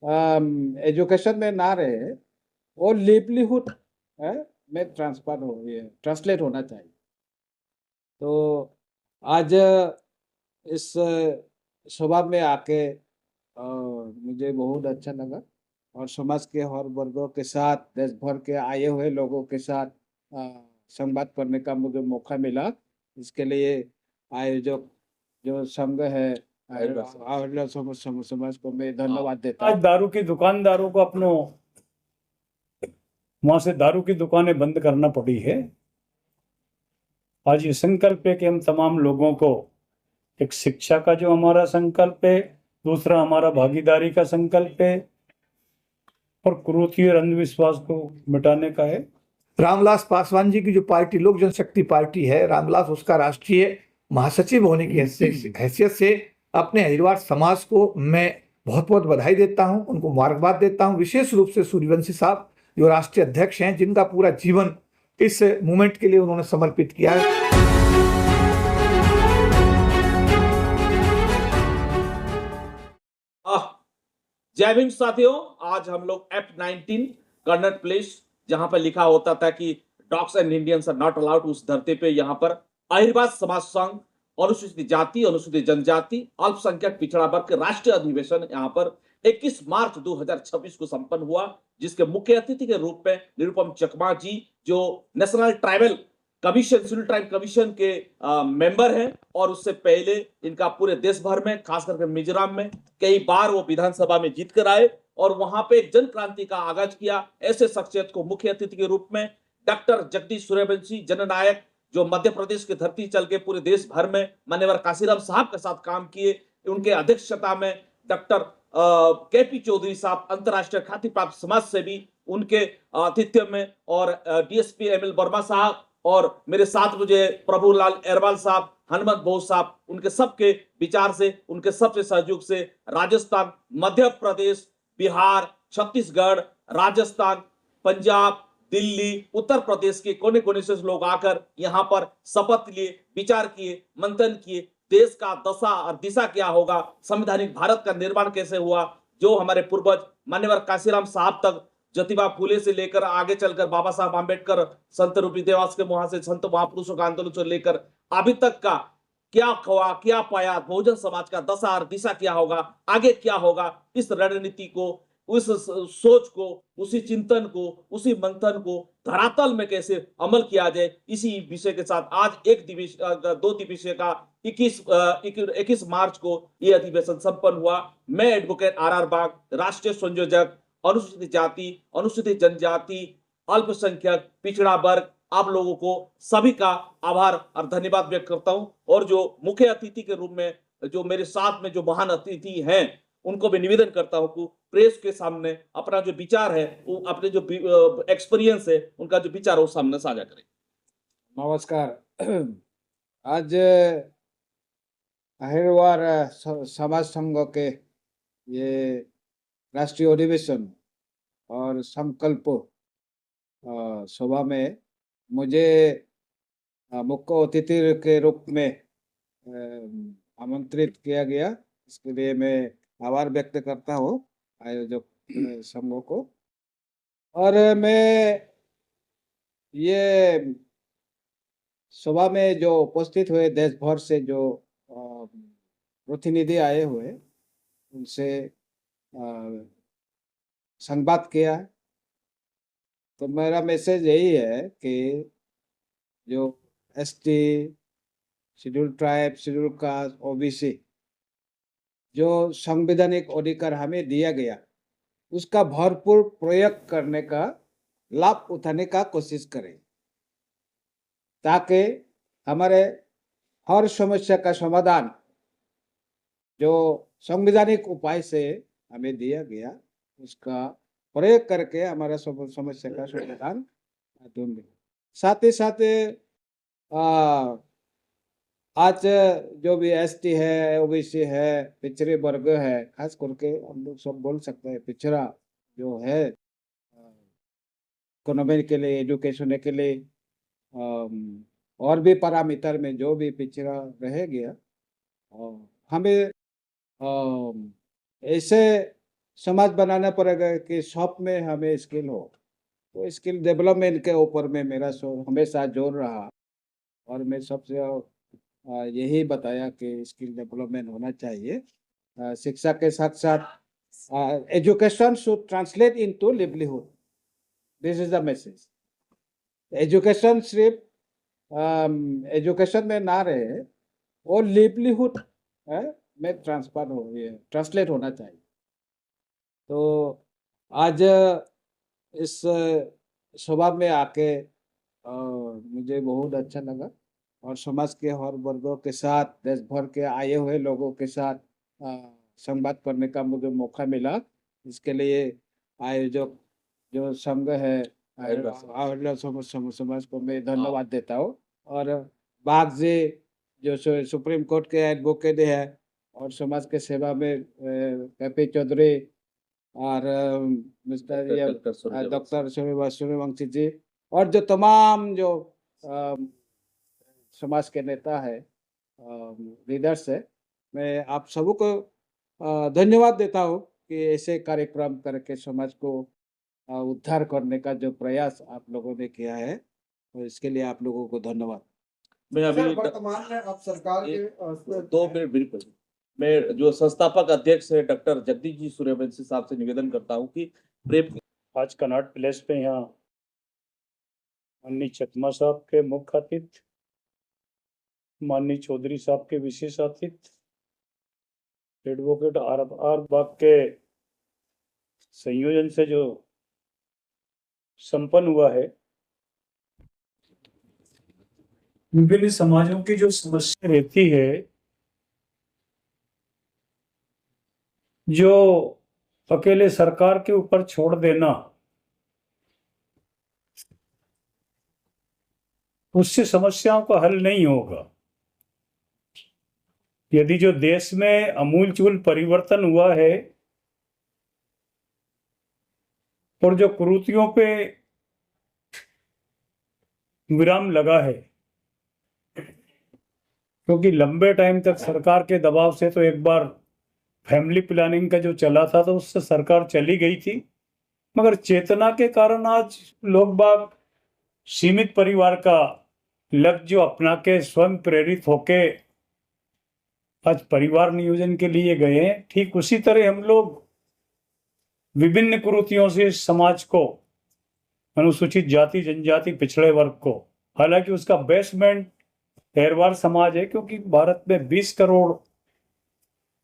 Education में ना रहे, वो लिवलीहुड में ट्रांसफर हो ये ट्रांसलेट होना चाहिए। तो आज इस सभा में आके मुझे बहुत अच्छा लगा और समाज के हर वर्गों के साथ, देश भर के आए हुए लोगों के साथ संवाद करने का मुझे मौका मिला। इसके लिए आयोजक जो संघ है आर्य समाज को मैं धन्यवाद देता आज हूँ। दारू की दुकानदारों को अपनों वहां से दारू की दुकानें बंद करना पड़ी है। आज ये संकल्प है कि हम तमाम लोगों को, एक शिक्षा का जो हमारा संकल्प है, दूसरा हमारा भागीदारी का संकल्प है और कुरीति और अंधविश्वास को मिटाने का है। रामविलास पासवान जी की जो पार्टी लोक जनशक्ति पार्टी है, रामविलास उसका राष्ट्रीय महासचिव होने की हैसियत से अपने हरिद्वार समाज को मैं बहुत बहुत बधाई देता हूं, उनको मुबारकबाद देता हूं। विशेष रूप से सूर्यवंशी साहब जो राष्ट्रीय अध्यक्ष हैं, जिनका पूरा जीवन इस मूवमेंट के लिए उन्होंने समर्पित किया है। जय भीम साथियों, आज हम लोग F19 कन्नट प्लेस, जहां पर लिखा होता था कि dogs and Indians are not allowed, उस धरती पे यहाँ पर अहिरवाद समाज संघ, अनुसूचित जाति, अनुसूचित जनजाति, अल्पसंख्यक पिछड़ा वर्ग के राष्ट्रीय अधिवेशन यहाँ पर 21 मार्च 2026 को संपन्न हुआ, जिसके मुख्य अतिथि के रूप में निरुपम चकमा जी, जो national tribal commission, schedule tribe commission के मेंबर हैं, और उससे पहले इनका पूरे देश भर में, खास करके मिजोरम में कई बार वो विधानसभा में जीत कर आए और वहां पे एक जन क्रांति का आगाज किया। ऐसे शख्सियत को मुख्य अतिथि के रूप में डॉक्टर जगदीश सूर्यवंशी, जननायक, जो मध्य प्रदेश की धरती चल के पूरे देश भर में मान्यवर काशीराम साहब के साथ काम किए, उनके अध्यक्षता में डॉक्टर केपी चौधरी साहब, अंतरराष्ट्रीय ख्याति प्राप्त समाज सेवी, उनके आतिथ्य में, और डीएसपी एमएल वर्मा साहब, और मेरे साथ मुझे प्रभुलाल एरवाल साहब, हनुमंत बोस साहब, उनके सबके विचार से, उनके सबसे सहयोग से राजस्थान, मध्य प्रदेश, बिहार, छत्तीसगढ़, राजस्थान, पंजाब, दिल्ली, उत्तर प्रदेश के कोने कोने से लोग आकर यहाँ पर शपथ लिए, विचार किए, मंथन किए, देश का दशा और दिशा क्या होगा, संवैधानिक भारत का निर्माण कैसे हुआ, जो हमारे पूर्वज मान्यवर काशीराम साहब तक, ज्योतिबा फूले से लेकर आगे चलकर बाबा साहब आंबेडकर, संत रूपी देवास के वहां से संत महापुरुषों का आंदोलन से लेकर अभी तक का क्या हुआ, क्या पाया, बहुजन समाज का दशा और दिशा क्या होगा, आगे क्या होगा, इस रणनीति को, उस सोच को, उसी चिंतन को, उसी मंथन को धरातल में कैसे अमल किया जाए, इसी विषय के साथ आज 2 दिवसीय का 21 मार्च को यह अधिवेशन संपन्न हुआ। मैं एडवोकेट आर बाग, राष्ट्रीय संयोजक, अनुसूचित जाति, अनुसूचित जनजाति, अल्पसंख्यक, पिछड़ा वर्ग, आप लोगों को सभी का आभार और धन्यवाद व्यक्त करता हूं। और जो मुख्य अतिथि के रूप में जो मेरे साथ में जो महान अतिथि हैं, उनको भी निवेदन करता हूं कि प्रेस के सामने अपना जो विचार है, वो अपने जो एक्सपीरियंस है, उनका जो विचार है, वो सामने साझा करें। नमस्कार। आज अहिरवार समाज संघ के ये राष्ट्रीय अधिवेशन और संकल्प सभा में मुझे मुख्य अतिथि के रूप में आमंत्रित किया गया। इसके लिए मैं आभार व्यक्त करता हूँ आयोजक संघों को। और मैं ये सभा में जो उपस्थित हुए देश भर से जो प्रतिनिधि आए हुए, उनसे संवाद किया। तो मेरा मैसेज यही है कि जो ST, schedule tribe, schedule caste, OBC, जो संवैधानिक अधिकार हमें दिया गया, उसका भरपूर प्रयोग करने का, लाभ उठाने का कोशिश करें, ताकि हमारे हर समस्या का समाधान जो संवैधानिक उपाय से हमें दिया गया, उसका प्रयोग करके हमारा समस्या का समाधान ढूंढे। साथ ही साथ आज जो भी एसटी है, ओबीसी है, पिछड़े वर्ग है, खास करके हम लोग सब बोल सकते हैं, पिछड़ा जो है इकोनॉमी के लिए, एजुकेशन के लिए, और भी पैरामीटर में जो भी पिछड़ा रह गया, हमें ऐसे समाज बनाना पड़ेगा कि सब में हमें स्किल हो। तो स्किल डेवलपमेंट के ऊपर में मेरा हमेशा जोर रहा और मैं सबसे यही बताया कि स्किल डेवलपमेंट होना चाहिए। शिक्षा के साथ-साथ education should translate into livelihood. This is the message. Education सिर्फ एजुकेशन में ना रहे, वो लिवलीहुड में ट्रांसलेट होना चाहिए। तो आज इस सभा में आके मुझे बहुत अच्छा लगा और समाज के हर वर्गों के साथ, देश भर के आए हुए लोगों के साथ संवाद करने का मुझे मौका मिला। इसके लिए आयोजक जो संघ है आर्य समाज को मैं धन्यवाद देता हूँ और बाग जी जो सुप्रीम कोर्ट के एडवोकेट है और समाज के सेवा में केपी चौधरी और डॉक्टर सूर्यवंशी जी और जो तमाम जो समाज के नेता है, लीडर्स है, मैं आप सबको धन्यवाद देता हूँ कि ऐसे कार्यक्रम करके समाज को उद्धार करने का जो प्रयास आप लोगों ने किया है, तो इसके लिए आप लोगों को धन्यवाद। मैं अभी वर्तमान में आप सरकार के 2 मिनट बिल्कुल। मैं जो संस्थापक अध्यक्ष है डॉक्टर जगदीश जी सूर्यवंशी साहब से निवेदन करता हूँ कि प्रेम आज कनॉट प्लेस पे यहाँ माननीय चकमा साहब के मुख्य अतिथि, माननीय चौधरी साहब के विशेष अतिथि, एडवोकेट आर बाग के संयोजन से जो संपन्न हुआ है, विभिन्न समाजों की जो समस्या रहती है, जो अकेले सरकार के ऊपर छोड़ देना, उससे समस्याओं का हल नहीं होगा। यदि जो देश में अमूलचूल परिवर्तन हुआ है और जो कुरीतियों पे विराम लगा है, क्योंकि लंबे टाइम तक सरकार के दबाव से तो एक बार फैमिली प्लानिंग का जो चला था तो उससे सरकार चली गई थी, मगर चेतना के कारण आज लोग बाग सीमित परिवार का लक्ष्य जो अपना के स्वयं प्रेरित होके आज परिवार नियोजन के लिए गए हैं। ठीक उसी तरह हम लोग विभिन्न कुरीतियों से समाज को, अनुसूचित जाति जनजाति पिछड़े वर्ग को, हालांकि उसका बेसमेंट अहिरवार समाज है, क्योंकि भारत में 20 करोड़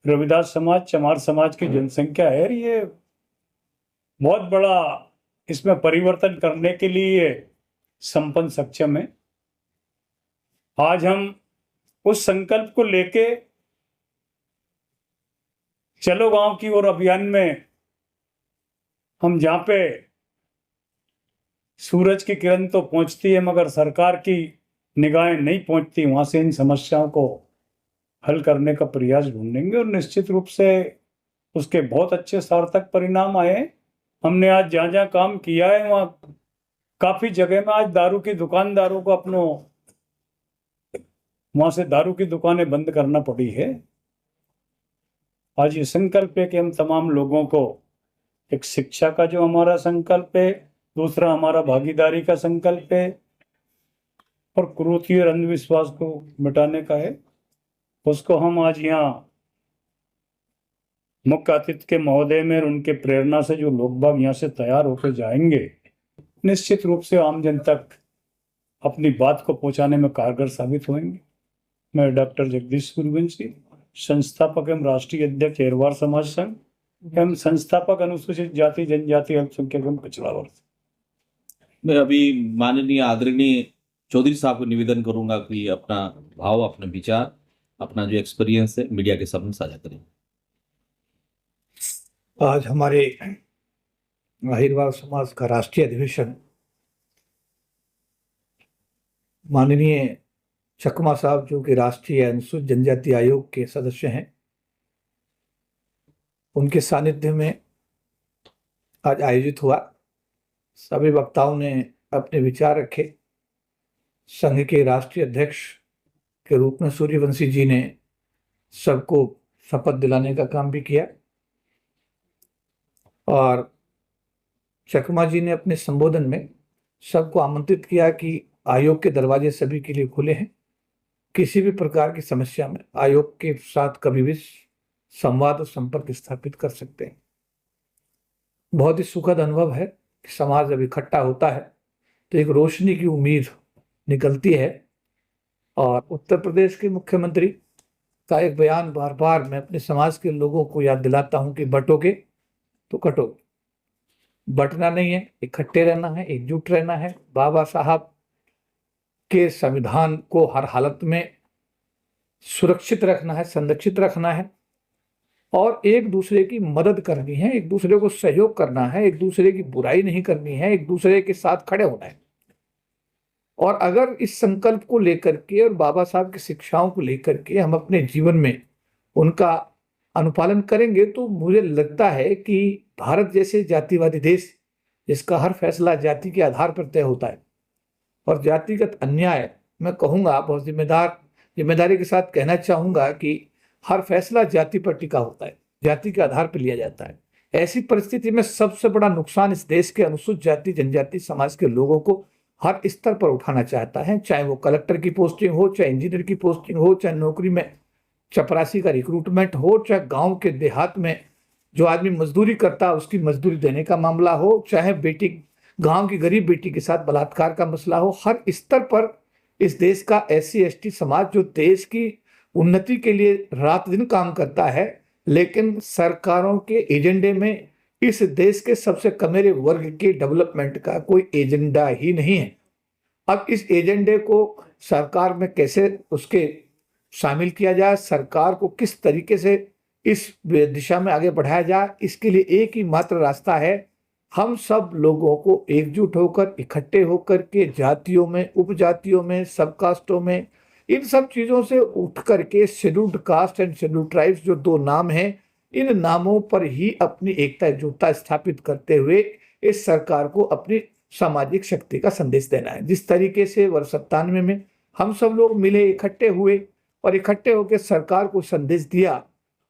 रविदास समाज, चमार समाज की जनसंख्या है। ये बहुत बड़ा इसमें परिवर्तन करने के लिए संपन्न सक्षम है। आज हम उस संकल्प को लेके चलो गांव की ओर अभियान में हम जहां पे सूरज की किरण तो पहुंचती है मगर सरकार की निगाहें नहीं पहुंचती, वहां से इन समस्याओं को हल करने का प्रयास ढूंढेंगे और निश्चित रूप से उसके बहुत अच्छे सार्थक परिणाम आए। हमने आज जहां जहां काम किया है वहां काफी जगह में आज दारू की दुकानदारों को वहां से दारू की दुकानें बंद करना पड़ी है। आज ये संकल्प है कि हम तमाम लोगों को एक शिक्षा का जो हमारा संकल्प है, दूसरा हमारा भागीदारी का संकल्प है और कुरीति और अंधविश्वास को मिटाने का है। उसको हम आज यहाँ मुख्य अतिथि के महोदय में और उनके प्रेरणा से जो लोग बाग यहाँ से तैयार होकर जाएंगे, निश्चित रूप से आम जन तक अपनी बात को पहुंचाने में कारगर साबित होंगे। मैं डॉक्टर जगदीश सूर्यवंशी, संस्थापक एवं राष्ट्रीय अध्यक्ष अहिरवार समाज संघ एवं संस्थापक अनुसूचित जाति जनजाति अल्पसंख्यक एवं पिछड़ा वर्ग। मैं अभी माननीय आदरणीय चौधरी साहब को निवेदन करूंगा कि अपना भाव, अपने विचार, अपना जो एक्सपीरियंस है मीडिया के सामने साझा करें। आज हमारे अहिरवार समाज का राष्ट्रीय अधिवेशन माननीय चकमा साहब जो कि राष्ट्रीय अनुसूचित जनजाति आयोग के सदस्य हैं, उनके सानिध्य में आज आयोजित हुआ। सभी वक्ताओं ने अपने विचार रखे। संघ के राष्ट्रीय अध्यक्ष के रूप में सूर्यवंशी जी ने सबको शपथ दिलाने का काम भी किया। और चकमा जी ने अपने संबोधन में सबको आमंत्रित किया कि आयोग के दरवाजे सभी के लिए खुले हैं। किसी भी प्रकार की समस्या में आयोग के साथ कभी भी संवाद और संपर्क स्थापित कर सकते हैं। बहुत ही सुखद अनुभव है कि समाज जब इकट्ठा होता है तो एक रोशनी की उम्मीद निकलती है। और उत्तर प्रदेश के मुख्यमंत्री का एक बयान बार बार मैं अपने समाज के लोगों को याद दिलाता हूं कि बटोगे तो कटोगे। बटना नहीं है, इकट्ठे रहना है, एकजुट रहना है। बाबा साहब के संविधान को हर हालत में सुरक्षित रखना है, संरक्षित रखना है और एक दूसरे की मदद करनी है, एक दूसरे को सहयोग करना है, एक दूसरे की बुराई नहीं करनी है, एक दूसरे के साथ खड़े होना है। और अगर इस संकल्प को लेकर के और बाबा साहब की शिक्षाओं को लेकर के हम अपने जीवन में उनका अनुपालन करेंगे तो मुझे लगता है कि भारत जैसे जातिवादी देश, जिसका हर फैसला जाति के आधार पर तय होता है और जातिगत अन्याय, मैं कहूँगा बहुत जिम्मेदारी के साथ कहना चाहूँगा कि हर फैसला जाति पर टिका होता है, जाति के आधार पर लिया जाता है। ऐसी परिस्थिति में सबसे बड़ा नुकसान इस देश के अनुसूचित जाति जनजाति समाज के लोगों को हर स्तर पर उठाना चाहता है, चाहे वो कलेक्टर की पोस्टिंग हो, चाहे इंजीनियर की पोस्टिंग हो, चाहे नौकरी में चपरासी का रिक्रूटमेंट हो, चाहे गांव के देहात में जो आदमी मजदूरी करता है उसकी मजदूरी देने का मामला हो, चाहे बेटी गांव की गरीब बेटी के साथ बलात्कार का मसला हो। हर स्तर पर इस देश का SC ST समाज जो देश की उन्नति के लिए रात दिन काम करता है, लेकिन सरकारों के एजेंडे में इस देश के सबसे कमेरे वर्ग के डेवलपमेंट का कोई एजेंडा ही नहीं है। अब इस एजेंडे को सरकार में कैसे उसके शामिल किया जाए, सरकार को किस तरीके से इस दिशा में आगे बढ़ाया जाए, इसके लिए एक ही मात्र रास्ता है। हम सब लोगों को एकजुट होकर, इकट्ठे होकर के जातियों में, उपजातियों में, सब कास्टों में, इन सब चीज़ों से उठ करके scheduled caste and scheduled tribes जो दो नाम हैं, इन नामों पर ही अपनी एकता एकजुटता स्थापित करते हुए इस सरकार को अपनी सामाजिक शक्ति का संदेश देना है। जिस तरीके से वर्ष 97 में हम सब लोग मिले, इकट्ठे हुए और इकट्ठे होकर सरकार को संदेश दिया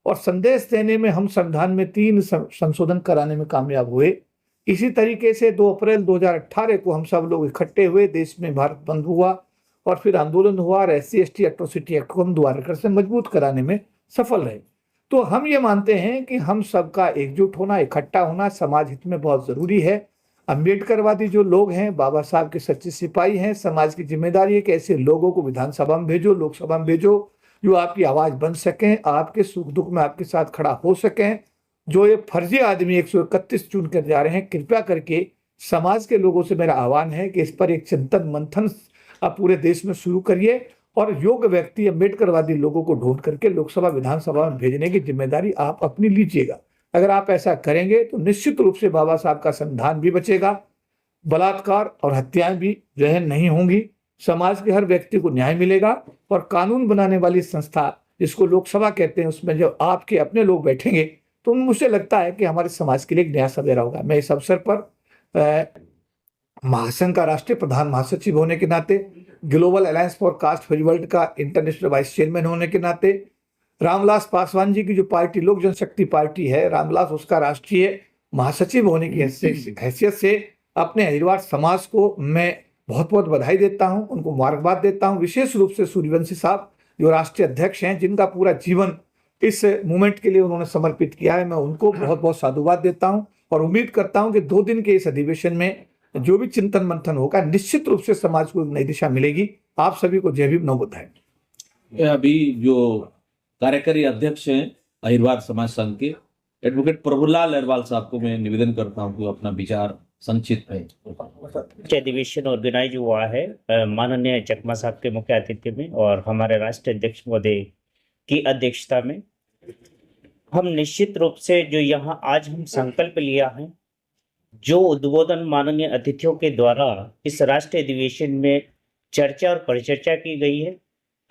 और संदेश देने में हम संविधान में 3 संशोधन कराने में कामयाब हुए। इसी तरीके से 2 अप्रैल 2018 को हम सब लोग इकट्ठे हुए, देश में भारत बंद हुआ और फिर आंदोलन हुआ और SC ST एट्रोसिटी एक्ट को हम दोबारा से मजबूत कराने में सफल रहे। तो हम ये मानते हैं कि हम सबका एकजुट होना, इकट्ठा होना समाज हित में बहुत जरूरी है। अम्बेडकरवादी जो लोग हैं, बाबा साहब के सच्चे सिपाही हैं। समाज की जिम्मेदारी है कि ऐसे लोगों को विधानसभा में भेजो, लोकसभा में भेजो, जो आपकी आवाज बन सकें, आपके सुख दुख में आपके साथ खड़ा हो सकें। जो ये फर्जी आदमी 131 चुन कर जा रहे हैं, कृपया करके समाज के लोगों से मेरा आह्वान है कि इस पर एक चिंतन मंथन आप पूरे देश में शुरू करिए और योग्य व्यक्ति अम्बेडकरवादी लोगों को ढूंढ करके लोकसभा विधानसभा में भेजने की जिम्मेदारी आप अपनी लीजिएगा। अगर आप ऐसा करेंगे तो निश्चित रूप से बाबा साहब का संविधान भी बचेगा, बलात्कार और हत्याएं भी जो है नहीं होंगी, समाज के हर व्यक्ति को न्याय मिलेगा और कानून बनाने वाली संस्था जिसको लोकसभा कहते हैं उसमें जब आपके अपने लोग बैठेंगे तो मुझे लगता है कि हमारे समाज के लिए एक नया सवेरा होगा। मैं इस अवसर पर महासंघ का राष्ट्रीय प्रधान महासचिव होने के नाते, global alliance for caste free world का इंटरनेशनल वाइस चेयरमैन होने के नाते, रामविलास पासवान जी की जो पार्टी लोक जनशक्ति पार्टी है, रामविलास उसका राष्ट्रीय महासचिव होने की हैसियत से अपने हरिद्वार समाज को मैं बहुत बहुत बधाई देता हूं, उनको मुबारकबाद देता हूं। विशेष रूप से सूर्यवंशी साहब जो राष्ट्रीय अध्यक्ष हैं, जिनका पूरा जीवन इस मूवमेंट के लिए उन्होंने समर्पित किया है, मैं उनको बहुत बहुत साधुवाद देता हूं और उम्मीद करता हूं कि 2 दिन के इस अधिवेशन में जो भी चिंतन मंथन होगा निश्चित रूप से समाज को एक नई दिशा मिलेगी। आप सभी को जय भीम, नमो बुद्धाय। अभी जो कार्यकारी अध्यक्ष हैं अहिरवार समाज संघ के एडवोकेट प्रभुलाल अहिरवार साहब को मैं निवेदन करता हूं कि अपना विचार संक्षिप्त है। अधिवेशन ऑर्गेनाइज हुआ है माननीय चकमा साहब के मुख्य आतिथ्य में और हमारे राष्ट्रीय अध्यक्ष महोदय की अध्यक्षता में। हम निश्चित रूप से जो यहाँ आज हम संकल्प लिया है, जो उद्बोधन माननीय अतिथियों के द्वारा इस राष्ट्रीय अधिवेशन में चर्चा और परिचर्चा की गई है,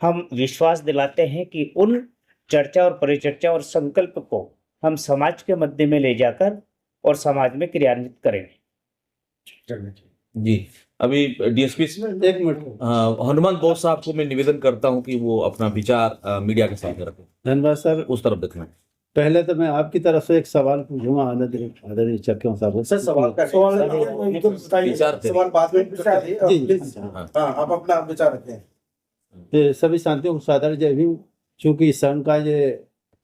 हम विश्वास दिलाते हैं कि उन चर्चा और परिचर्चा और संकल्प को हम समाज के मध्य में ले जाकर और समाज में क्रियान्वित करेंगे। जी, अभी डीएसपी एक मिनट हनुमान बोस साहब को मैं निवेदन करता हूं कि वो अपना विचार मीडिया के सामने रखें। धन्यवाद सर। उस तरफ देखना। पहले तो मैं आपकी तरफ से एक सवाल पूछूंगा आदरणीय चक्यों साहब से। सर सवाल का सवाल विचार सवाल बाद में प्लीज हाँ आप अपना विचार रखें। ये सभी शांतियों को सादर जय भीम। चूंकि संघ का ये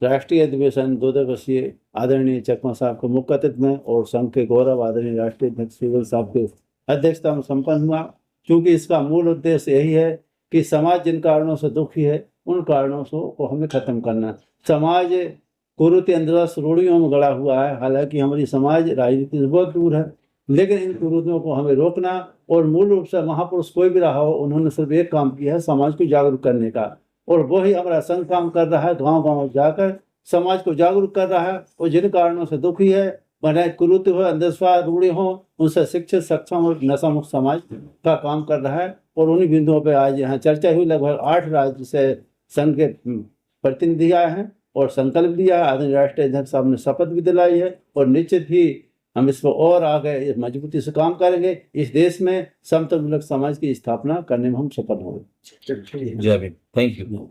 राष्ट्रीय अधिवेशन 2 दिवसीय आदरणीय चकमा साहब के मुख्य अतिथि में और संघ के गौरव आदरणीय राष्ट्रीय अध्यक्ष सिंघल साहब के अध्यक्षता में संपन्न हुआ। चूंकि इसका मूल उद्देश्य यही है कि समाज जिन कारणों से दुखी है उन कारणों को हमें खत्म करना। समाज कुरीति अंधविश्वास रूढ़ियों में गड़ा हुआ है। हालांकि हमारी समाज राजनीति से बहुत दूर है, लेकिन इन कुरीतियों को हमें रोकना। और मूल रूप से महापुरुष कोई भी रहा हो, उन्होंने सिर्फ एक काम किया है, समाज को जागरूक करने का, और वही हमारा संघ काम कर रहा है। गांव गांव जाकर समाज को जागरूक कर रहा है और जिन कारणों से दुखी है, बनाए कुरीति हो, अंधविश्वास रूढ़ी हो, उनसे शिक्षित सक्षम और नशा मुक्त समाज का काम कर रहा है। और उन्हीं बिंदुओं पर आज यहाँ चर्चा हुई। लगभग 8 राज्य से संघ के प्रतिनिधि आए हैं और संकल्प लिया है। आदरणीय राष्ट्रीय अध्यक्ष साहब ने शपथ भी दिलाई है और निश्चित ही हम इस पर और आगे मजबूती से काम करेंगे। इस देश में समतामूलक समाज की स्थापना करने में हम सफल होंगे। जय भीम, थैंक यू।